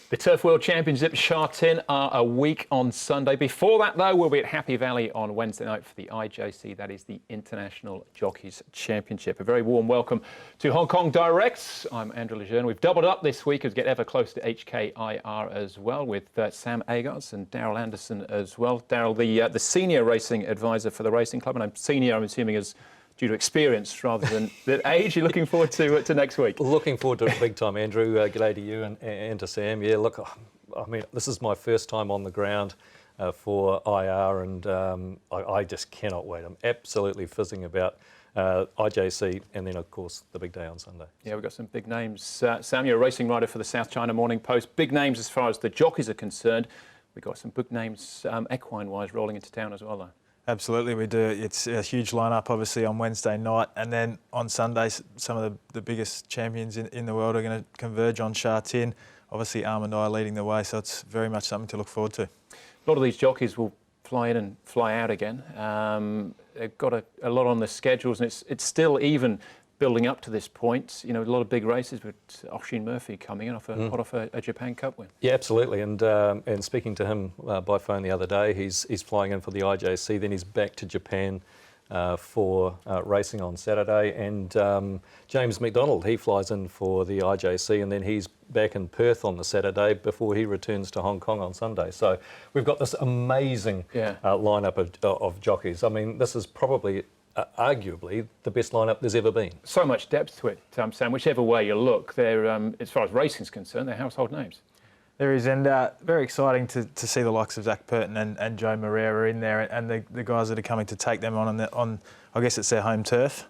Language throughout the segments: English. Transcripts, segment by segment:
The Turf World Championship Sha-Tin are a week on Sunday. Before that, though, we'll be at Happy Valley on Wednesday night for the IJC. That is the International Jockeys Championship. A very warm welcome to Hong Kong Direct. I'm Andrew Lejeune. We've doubled up this week as get ever close to HKIR as well with Sam Agars and Daryl Anderson as well. Daryl, the senior racing advisor for the racing club, and I'm senior, I'm assuming, as due to experience rather than age. You're looking forward to next week? Looking forward to it big time, Andrew. G'day to you and to Sam. Yeah, look, I mean, this is my first time on the ground for IR, and I just cannot wait. I'm absolutely fizzing about IJC, and then, of course, the big day on Sunday. Yeah, we've got some big names. Sam, you're a racing writer for the South China Morning Post. Big names as far as the jockeys are concerned. We've got some big names equine-wise rolling into town as well, though. Absolutely, we do. It's a huge lineup, obviously, on Wednesday night, and then on Sunday, some of the biggest champions in the world are going to converge on Sha-Tin. Obviously, Almond Eye leading the way, so it's very much something to look forward to. A lot of these jockeys will fly in and fly out again. They've got a lot on the schedules, and it's still even building up to this point. You know, a lot of big races with Oshin Murphy coming in hot off a Japan Cup win. Yeah, absolutely. And speaking to him by phone the other day, he's flying in for the IJC. Then he's back to Japan for racing on Saturday. And James McDonald, he flies in for the IJC, and then he's back in Perth on the Saturday before he returns to Hong Kong on Sunday. So we've got this amazing lineup of jockeys. I mean, this is probably arguably the best lineup there's ever been. So much depth to it, Sam. Whichever way you look, they're as far as racing's concerned, they're household names. There is, and very exciting to see the likes of Zach Purton and Joe Moreira in there, and the guys that are coming to take them on I guess it's their home turf.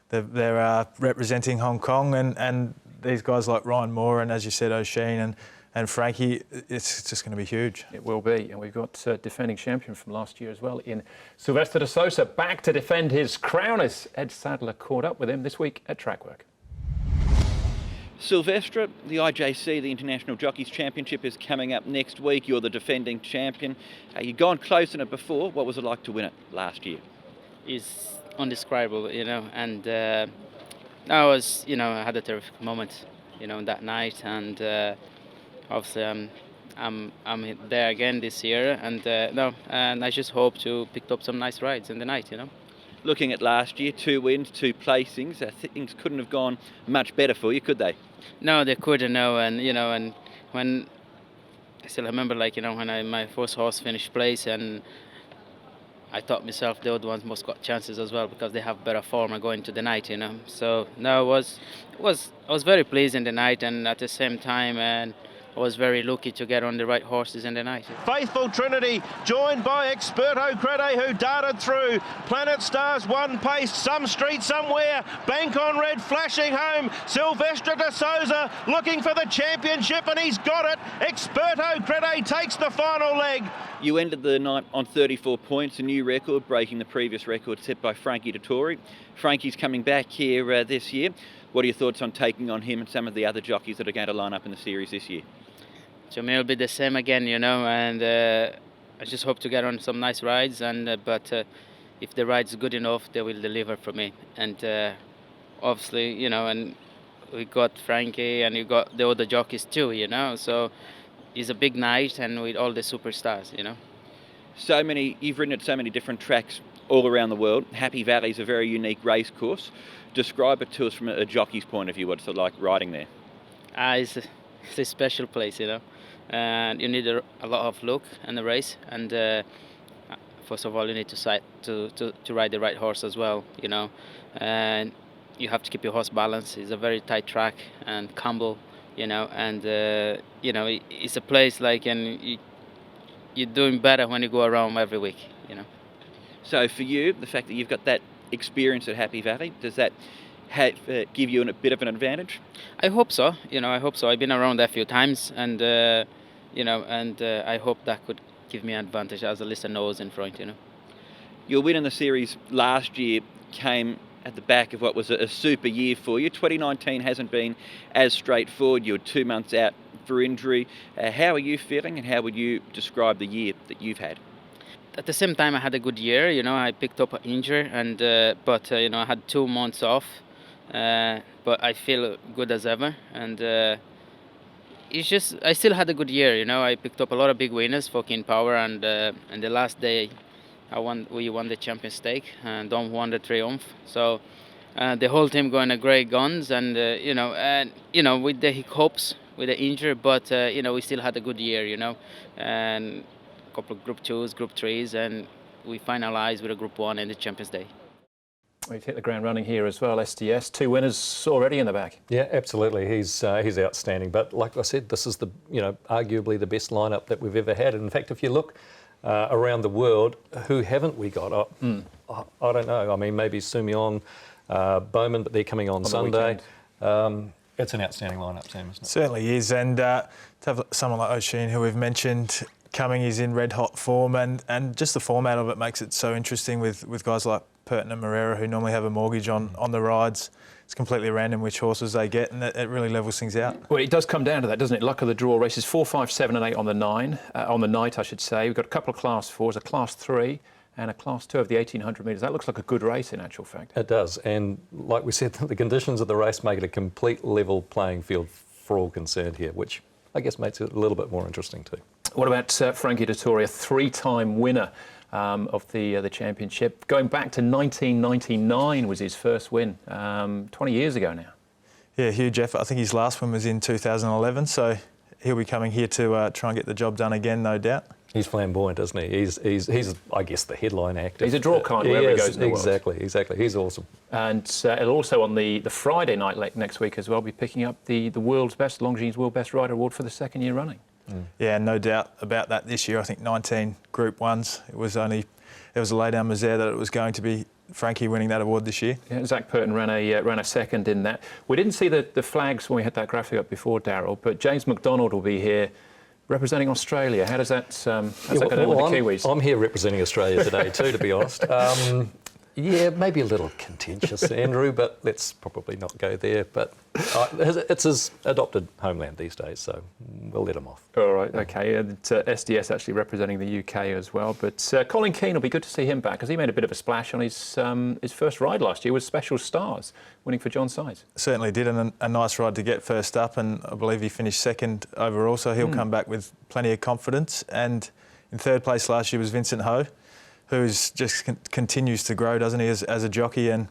They're representing Hong Kong, and these guys like Ryan Moore and, as you said, Oshin and Frankie, it's just going to be huge. It will be. And we've got defending champion from last year as well in Silvestre de Sousa, back to defend his crown as Ed Sadler caught up with him this week at Trackwork. Silvestre, the IJC, the International Jockeys Championship, is coming up next week. You're the defending champion. You've gone close in it before. What was it like to win it last year? It's indescribable, you know, and I had a terrific moment, you know, that night, and obviously, I'm there again this year, and and I just hope to pick up some nice rides in the night, you know. Looking at last year, 2 wins, 2 placings, things couldn't have gone much better for you, could they? No, they couldn't. No, and you know, and when I still remember, like, you know, when my first horse finished place, and I thought myself the other ones must got chances as well because they have better form going to the night, you know. So no, I was very pleased in the night, and at the same time, and I was very lucky to get on the right horses in the night. Faithful Trinity, joined by Experto Crede, who darted through. Planet Stars one pace, some street somewhere. Bank on Red flashing home. Silvestre de Sousa looking for the championship, and he's got it. Experto Crede takes the final leg. You ended the night on 34 points, a new record, breaking the previous record set by Frankie Dettori. Frankie's coming back here this year. What are your thoughts on taking on him and some of the other jockeys that are going to line up in the series this year? To me, it'll be the same again, you know, and I just hope to get on some nice rides, and but if the ride's good enough, they will deliver for me. And obviously, you know, and we got Frankie, and you got the other jockeys too, you know, so it's a big night, and with all the superstars, you know. You've ridden at so many different tracks all around the world. Happy Valley is a very unique race course. Describe it to us from a jockey's point of view. What's it like riding there? It's a special place, you know, and you need a lot of luck in the race, and first of all, you need to ride the right horse as well, you know, and you have to keep your horse balanced. It's a very tight track and combo, you know, and you know, it's a place like, and you're doing better when you go around every week, you know. So for you, the fact that you've got that experience at Happy Valley, does that give you a bit of an advantage? I hope so. You know, I hope so. I've been around there a few times, and you know, and I hope that could give me an advantage as a list of nose in front. You know, your win in the series last year came at the back of what was a super year for you. 2019 hasn't been as straightforward. You were 2 months out for injury. How are you feeling, and how would you describe the year that you've had? At the same time, I had a good year. You know, I picked up an injury, and but you know, I had 2 months off. But I feel good as ever, and it's just I still had a good year. You know, I picked up a lot of big winners for King Power, and the last day we won the Champion Stake and Dom won the Triumph. So the whole team going a great guns, and with the hiccups, with the injury, but we still had a good year. You know, and a couple of Group 2s, Group 3s, and we finalized with a Group 1 in the Champions Day. We've hit the ground running here as well, SDS. 2 winners already in the bag. Yeah, absolutely. He's outstanding. But like I said, this is arguably the best lineup that we've ever had. And in fact, if you look around the world, who haven't we got? I don't know. I mean, maybe Soumillon, Bowman, but they're coming on Sunday. It's an outstanding lineup, Sam, isn't it? Certainly is. And to have someone like O'Sheen, who we've mentioned, coming, he's in red hot form, and just the format of it makes it so interesting with guys like Purton and Moreira, who normally have a mortgage on the rides. It's completely random which horses they get, and it really levels things out. Well, it does come down to that, doesn't it? Luck of the draw races 4, 5, 7 and 8 on the night, I should say. We've got a couple of Class 4s, a Class 3 and a Class 2 of the 1800 metres. That looks like a good race in actual fact. It does, and like we said, the conditions of the race make it a complete level playing field for all concerned here, which I guess makes it a little bit more interesting too. What about Frankie Dettori, a 3-time winner of the championship? Going back to 1999 was his first win, 20 years ago now. Yeah, huge effort. I think his last win was in 2011, so he'll be coming here to try and get the job done again, no doubt. He's flamboyant, isn't he? He's I guess, the headline actor. He's a draw kind wherever he goes in the world. Exactly. He's awesome. And it'll also on the Friday night next week as well be picking up the world's best, Longines World Best Rider Award for the 2nd year running. Yeah, no doubt about that this year. I think 19 Group 1s. It was a laydown was there that it was going to be Frankie winning that award this year. Yeah, Zach Purton ran a second in that. We didn't see the flags when we had that graphic up before, Darryl, but James McDonald will be here representing Australia. How does that going with the Kiwis? I'm here representing Australia today too, to be honest. Yeah, maybe a little contentious, Andrew, but let's probably not go there. But it's his adopted homeland these days, so we'll let him off. All right, OK. And SDS actually representing the UK as well. But Colin Keane will be good to see him back, because he made a bit of a splash on his first ride last year with Special Stars, winning for John Size. Certainly did, and a nice ride to get first up, and I believe he finished second overall, so he'll come back with plenty of confidence. And in third place last year was Vincent Ho, who's just continues to grow, doesn't he, as a jockey, and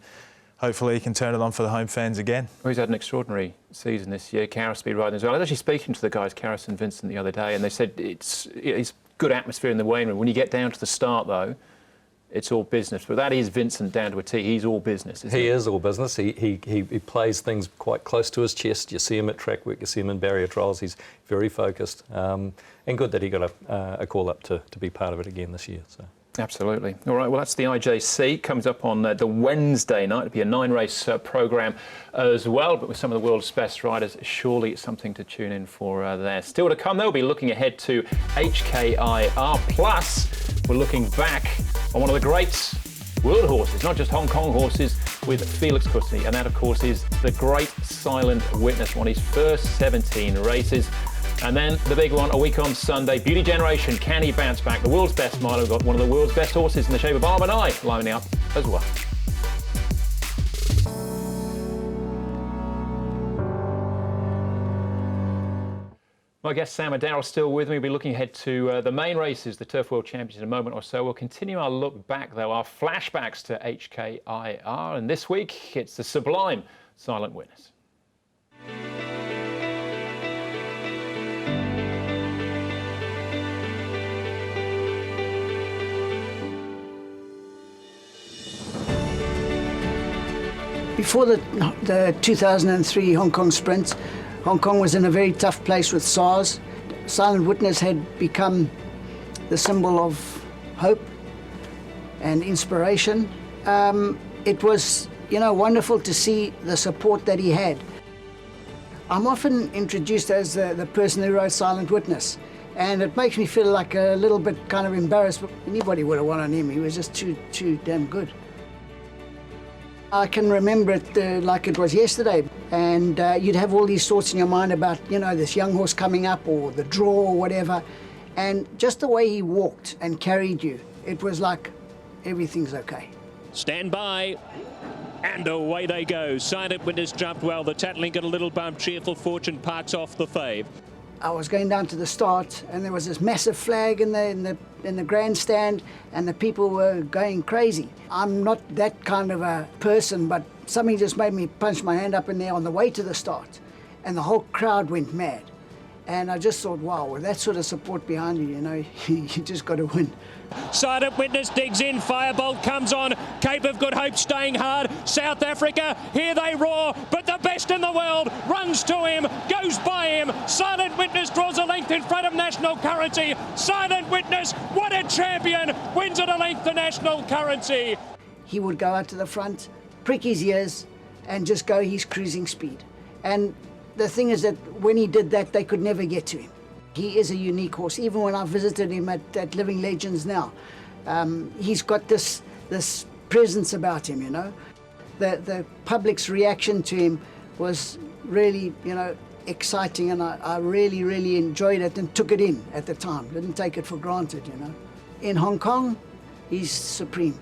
hopefully he can turn it on for the home fans again. Well, he's had an extraordinary season this year, Carus speed riding as well. I was actually speaking to the guys, Carus and Vincent, the other day, and they said it's good atmosphere in the weighing room. When you get down to the start, though, it's all business. But that is Vincent down to a T. He's all business, isn't he? He is all business. He plays things quite close to his chest. You see him at track work, you see him in barrier trials. He's very focused. And good that he got a call up to be part of it again this year. So. Absolutely. All right, well, that's the IJC. Comes up on the Wednesday night. It'll be a 9-race programme as well, but with some of the world's best riders, surely it's something to tune in for there. Still to come, they'll be looking ahead to HKIR. Plus, we're looking back on one of the great world horses, not just Hong Kong horses, with Felix Koontz. And that, of course, is the great Silent Witness, won his first 17 races. And then the big one, a week on Sunday, Beauty Generation. Can he bounce back? The world's best miler. We've got one of the world's best horses in the shape of Almond Eye lining up as well. My guest Sam and Darryl still with me. We'll be looking ahead to the main races, the Turf World Championships, in a moment or so. We'll continue our look back, though, our flashbacks to HKIR. And this week, it's the sublime Silent Witness. Before the 2003 Hong Kong Sprint, Hong Kong was in a very tough place with SARS. Silent Witness had become the symbol of hope and inspiration. It was, wonderful to see the support that he had. I'm often introduced as the person who wrote Silent Witness, and it makes me feel like a little bit kind of embarrassed. Anybody would have won on him. He was just too damn good. I can remember it like it was yesterday, and you'd have all these thoughts in your mind about, this young horse coming up or the draw or whatever, and just the way he walked and carried you, it was like everything's okay. Stand by, and away they go. Silent Witness jumped well. The Tattling got a little bump. Cheerful Fortune parks off the fave. I was going down to the start, and there was this massive flag in the grandstand, and the people were going crazy. I'm not that kind of a person, but something just made me punch my hand up in there on the way to the start, and the whole crowd went mad. And I just thought, wow, with that sort of support behind you, you know, you just got to win. Silent Witness digs in, Firebolt comes on, Cape of Good Hope staying hard, South Africa, here they roar, but the best in the world runs to him, goes by him, Silent Witness draws a length in front of National Currency, Silent Witness, what a champion, wins at a length to National Currency. He would go out to the front, prick his ears, and just go his cruising speed. And the thing is that when he did that, they could never get to him. He is a unique horse. Even when I visited him at Living Legends now, he's got this presence about him, you know. The public's reaction to him was really, you know, exciting, and I really, really enjoyed it and took it in at the time. Didn't take it for granted, you know. In Hong Kong, he's supreme.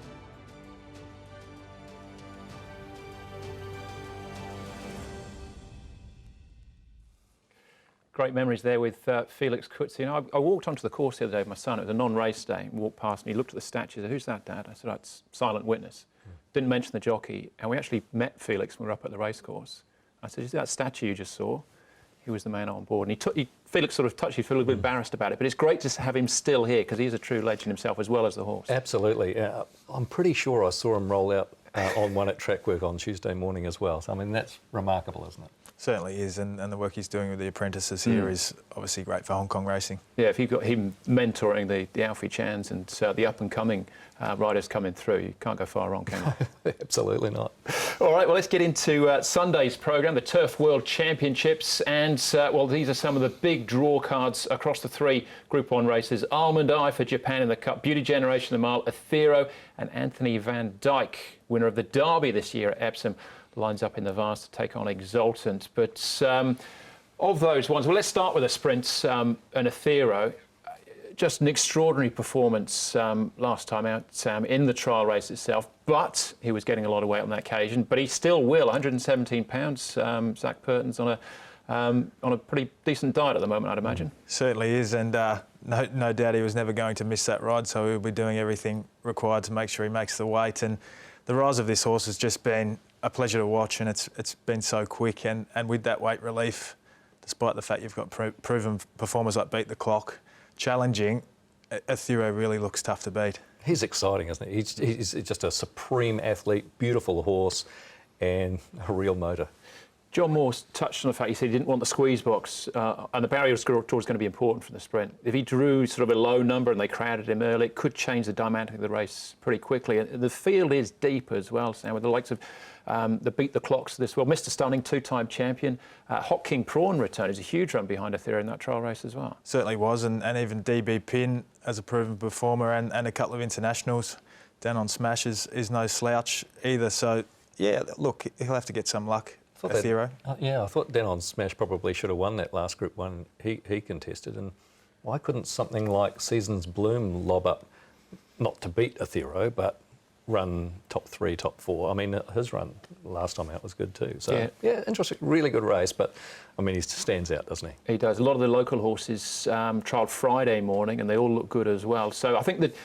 Great memories there with Felix Koontz. You know, I walked onto the course the other day with my son. It was a non-race day. He walked past and he looked at the statue. He said, "Who's that, Dad?" I said, "Oh, it's Silent Witness." Didn't mention the jockey. And we actually met Felix when we were up at the racecourse. I said, "Is that statue you just saw?" He was the man on board. And Felix sort of touched. He felt a little bit embarrassed about it. But it's great to have him still here because he's a true legend himself as well as the horse. Absolutely. I'm pretty sure I saw him roll out on one at track work on Tuesday morning as well. So, I mean, that's remarkable, isn't it? Certainly is, and the work he's doing with the apprentices here is obviously great for Hong Kong racing. Yeah, if you've got him mentoring the Alfie Chans and the up-and-coming riders coming through, you can't go far wrong, can you? Absolutely not. All right, well, let's get into Sunday's programme, the Turf World Championships. And, well, these are some of the big draw cards across the three Group 1 races. Almond Eye for Japan in the Cup, Beauty Generation the Mile, Athero, and Anthony Van Dyke, winner of the Derby this year at Epsom, lines up in the Vars to take on Exultant. But of those ones, well, let's start with the sprints. And Athero, just an extraordinary performance last time out in the trial race itself, but he was getting a lot of weight on that occasion. But he still will, 117 pounds. Zach Purton's on a pretty decent diet at the moment, I'd imagine. Certainly is, and no doubt he was never going to miss that ride, so he'll be doing everything required to make sure he makes the weight. And the rise of this horse has just been a pleasure to watch, and it's been so quick, and with that weight relief, despite the fact you've got proven performers like Beat the Clock challenging, Athero really looks tough to beat. He's exciting, isn't he? He's just a supreme athlete, beautiful horse, and a real motor. John Moore touched on the fact he said he didn't want the squeeze box, and the barrier draw is going to be important for the sprint. If he drew sort of a low number and they crowded him early, it could change the dynamic of the race pretty quickly. And the field is deep as well, Sam, with the likes of the Beat the Clocks this well. Mr. Stunning, two-time champion. Hot King Prawn return is a huge run behind Athero in that trial race as well. Certainly was, and even DB Pin as a proven performer and a couple of internationals down on Smash is no slouch either. So, yeah, look, he'll have to get some luck. Athero. I thought Denon Smash probably should have won that last Group 1 he contested, and why couldn't something like Season's Bloom lob up, not to beat Athero, but run top 3, top 4? I mean, his run last time out was good too. So, yeah, interesting, really good race, but I mean, he stands out, doesn't he? He does. A lot of the local horses trialled Friday morning, and they all look good as well. So I think that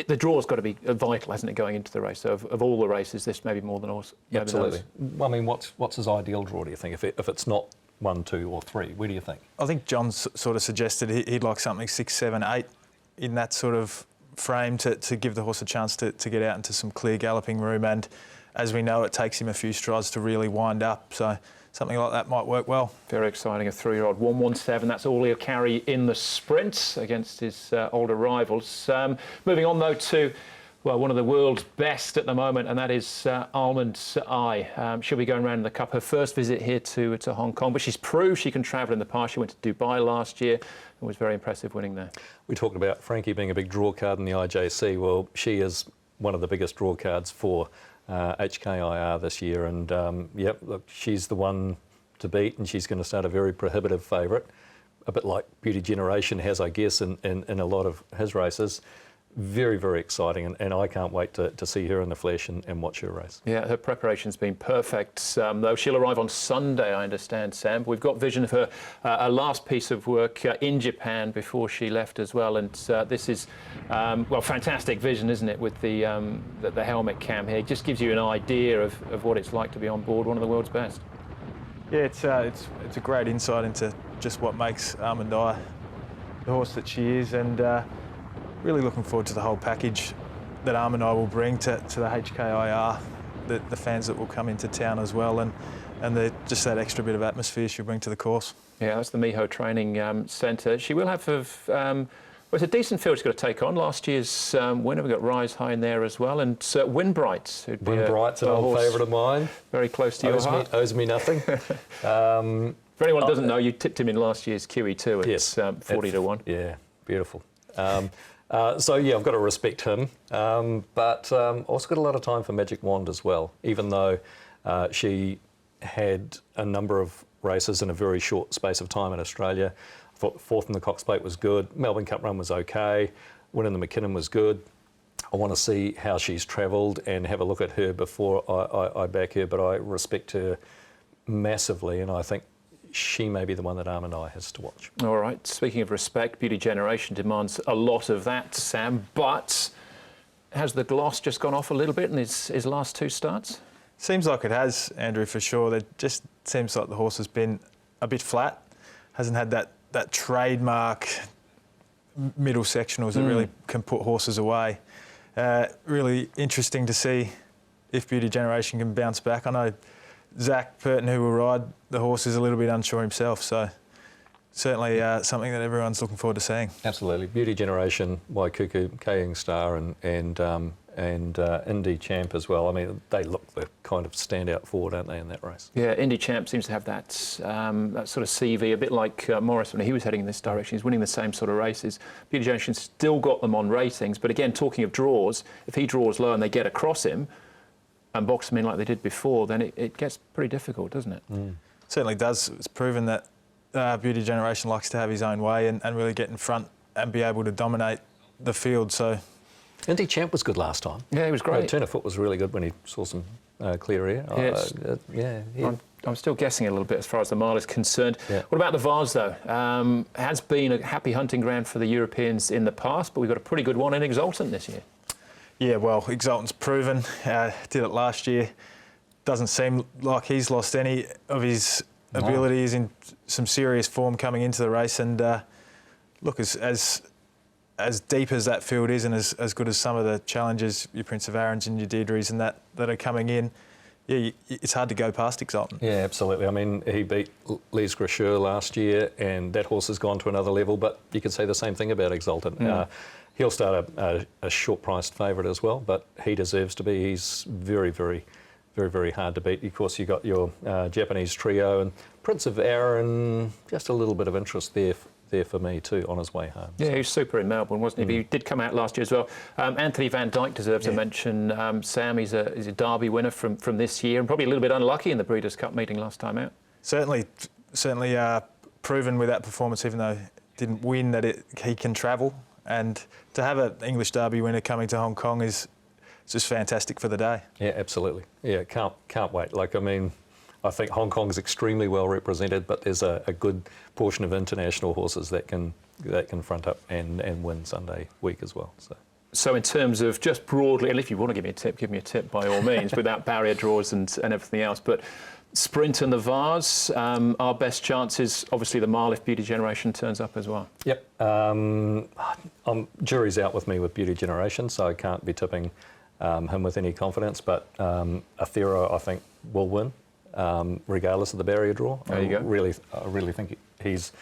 the draw's got to be vital, hasn't it, going into the race? So of all the races, this may be more than horse. Absolutely. I mean, what's his ideal draw, do you think? If it's not 1, 2 or 3, where do you think? I think John sort of suggested he'd like something 6, 7, 8 in that sort of frame to give the horse a chance to get out into some clear galloping room. And as we know, it takes him a few strides to really wind up. So something like that might work well. Very exciting, a 3-year-old, 117. That's all he'll carry in the sprint against his older rivals. Moving on, though, to, well, one of the world's best at the moment, and that is Almond Eye. She'll be going around in the Cup. Her first visit here to Hong Kong, but she's proved she can travel in the past. She went to Dubai last year and was very impressive winning there. We talked about Frankie being a big draw card in the IJC. Well, she is one of the biggest draw cards for HKIR this year, and yep, look, she's the one to beat, and she's going to start a very prohibitive favourite, a bit like Beauty Generation has, I guess, in a lot of his races. very, very exciting, and I can't wait to see her in the flesh and watch her race. Yeah, her preparation's been perfect, though she'll arrive on Sunday, I understand, Sam. We've got vision of her last piece of work in Japan before she left as well, and this is, well, fantastic vision, isn't it, with the helmet cam here. It just gives you an idea of what it's like to be on board one of the world's best. Yeah, it's a great insight into just what makes Almond Eye the horse that she is, and really looking forward to the whole package that Almond Eye will bring to the HKIR, the fans that will come into town as well, and just that extra bit of atmosphere she'll bring to the course. Yeah, that's the Miho Training Centre. She will have, well, it's a decent field she's got to take on. Last year's winner, we've got Rise High in there as well, and Winbright's. Winbright's an old favourite of mine. Very close to your heart. Owes me nothing. For anyone who doesn't know, you tipped him in last year's QE2 at yes, 40 to 1. Yeah, beautiful. So, yeah, I've got to respect him, but also got a lot of time for Magic Wand as well, even though she had a number of races in a very short space of time in Australia. I thought fourth in the Cox Plate was good, Melbourne Cup run was okay, winning the McKinnon was good. I want to see how she's travelled and have a look at her before I back her, but I respect her massively, and I think she may be the one that Almond Eye has to watch. All right, speaking of respect, Beauty Generation demands a lot of that, Sam, but has the gloss just gone off a little bit in his last two starts? Seems like it has, Andrew, for sure. It just seems like the horse has been a bit flat, hasn't had that trademark middle sectionals that really can put horses away. Really interesting to see if Beauty Generation can bounce back. I know Zach Purton, who will ride the horse, is a little bit unsure himself, so certainly something that everyone's looking forward to seeing. Absolutely. Beauty Generation, Waikuku, Kaying Star and Indy Champ as well. I mean, they look the kind of standout forward, aren't they, in that race? Yeah, Indy Champ seems to have that sort of CV, a bit like Morris when he was heading in this direction. He's winning the same sort of races. Beauty Generation still got them on ratings, but again, talking of draws, if he draws low and they get across him and box them in like they did before, then it gets pretty difficult, doesn't it? Certainly does. It's proven that Beauty Generation likes to have his own way and really get in front and be able to dominate the field. So, Indy Champ was good last time. Yeah, he was great. Turn of foot was really good when he saw some clear air. Yes. I'm still guessing a little bit as far as the mile is concerned. Yeah. What about the Vars, though? Has been a happy hunting ground for the Europeans in the past, but we've got a pretty good one in Exultant this year. Yeah, well, Exultant's proven. Did it last year. Doesn't seem like he's lost any of his abilities. In some serious form coming into the race. And look, as deep as that field is, and as good as some of the challengers, your Prince of Arons and your Deirdres and that are coming in, yeah, it's hard to go past Exultant. Yeah, absolutely. I mean, he beat Les Gracheur last year, and that horse has gone to another level. But you could say the same thing about Exultant. He'll start a short-priced favourite as well, but he deserves to be. He's very, very, very, very hard to beat. Of course, you got your Japanese trio and Prince of Aaron. Just a little bit of interest there for me too on his way home. Yeah, he was super in Melbourne, wasn't he? But he did come out last year as well. Anthony Van Dyke deserves a mention. Sam, he's a Derby winner from this year, and probably a little bit unlucky in the Breeders' Cup meeting last time out. Certainly proven with that performance, even though didn't win, that he can travel. And to have an English Derby winner coming to Hong Kong is just fantastic for the day. Yeah, absolutely. Yeah, can't wait. Like, I mean, I think Hong Kong is extremely well represented, but there's a good portion of international horses that can front up and win Sunday week as well. So in terms of just broadly, and if you want to give me a tip by all means, without barrier draws and everything else, but Sprint and the Vars, our best chances, obviously the mile if Beauty Generation turns up as well. Yep. Jury's out with me with Beauty Generation, so I can't be tipping him with any confidence, but Athero, I think, will win, regardless of the barrier draw. There you go. I really think he's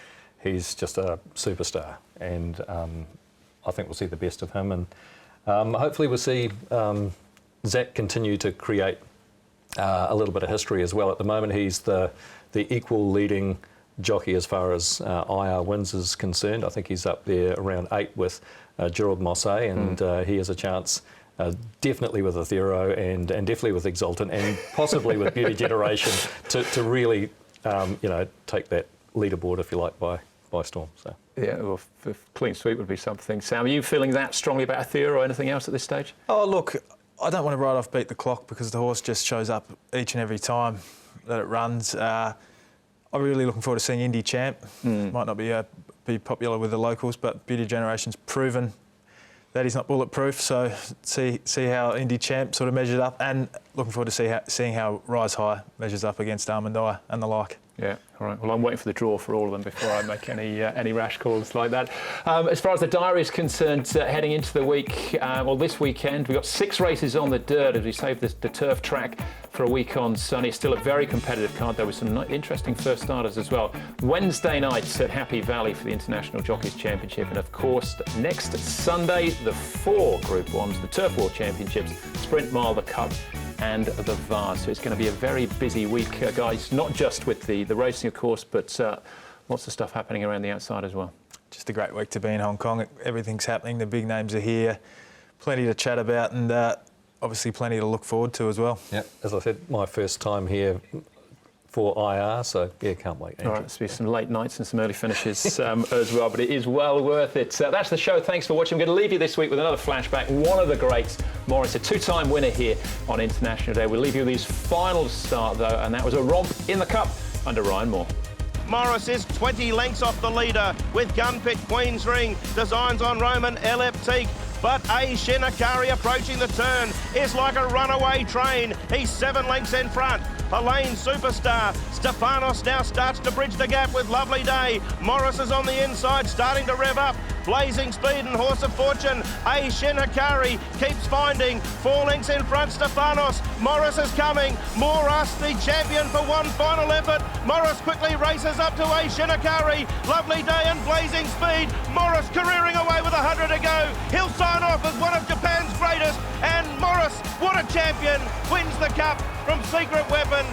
just a superstar, and I think we'll see the best of him, and hopefully we'll see Zach continue to create a little bit of history as well. At the moment, he's the equal leading jockey as far as IR wins is concerned. I think he's up there around 8 with Gerald Mosse, and he has a chance definitely with Athero and definitely with Exultant and possibly with Beauty Generation to really take that leaderboard, if you like, by by storm. So Yeah, well, clean sweep would be something. Sam, are you feeling that strongly about Athea or anything else at this stage? Oh, look, I don't want to write off Beat the Clock because the horse just shows up each and every time that it runs. I'm really looking forward to seeing Indy Champ. Might not be popular with the locals, but Beauty Generation's proven that he's not bulletproof. So see how Indy Champ sort of measures up, and looking forward to seeing how Rise High measures up against Almond Eye and the like. Yeah, all right. Well, I'm waiting for the draw for all of them before I make any rash calls like that. As far as the diary is concerned, heading into the week, this weekend, we've got 6 races on the dirt as we save the turf track for a week on Sunday. Still a very competitive card, though, with some interesting first starters as well. Wednesday night at Happy Valley for the International Jockeys Championship, and of course, next Sunday, the 4 Group 1s, the Turf World Championships, Sprint Mile, the Cup, and the Vare. So it's going to be a very busy week, guys, not just with the racing, of course, but lots of stuff happening around the outside as well. Just a great week to be in Hong Kong. Everything's happening, the big names are here, plenty to chat about, and obviously plenty to look forward to as well. yeah, as I said, my first time here for IR, so yeah, can't wait. All right, there'll be some late nights and some early finishes as well, but it is well worth it. That's the show. Thanks for watching. I'm going to leave you this week with another flashback. One of the greats, Morris, a 2-time winner here on International Day. We'll leave you with his final start, though, and that was a romp in the Cup under Ryan Moore. Morris is 20 lengths off the leader with Gun Pit Queen's Ring, Designs on Roman, Elliptique. But A. Shinakari approaching the turn is like a runaway train. He's 7 lengths in front. Elaine Superstar. Stefanos now starts to bridge the gap with Lovely Day. Morris is on the inside, starting to rev up. Blazing Speed and Horse of Fortune. A. Shinakari keeps finding 4 lengths in front. Stefanos. Morris is coming. Moras, the champion for one final effort. Morris quickly races up to A. Shinakari. Lovely Day and Blazing Speed. Morris careering away with 100 to go. He'll sign off as one of Japan's greatest. And Morris, what a champion, wins the Cup from Secret Weapon.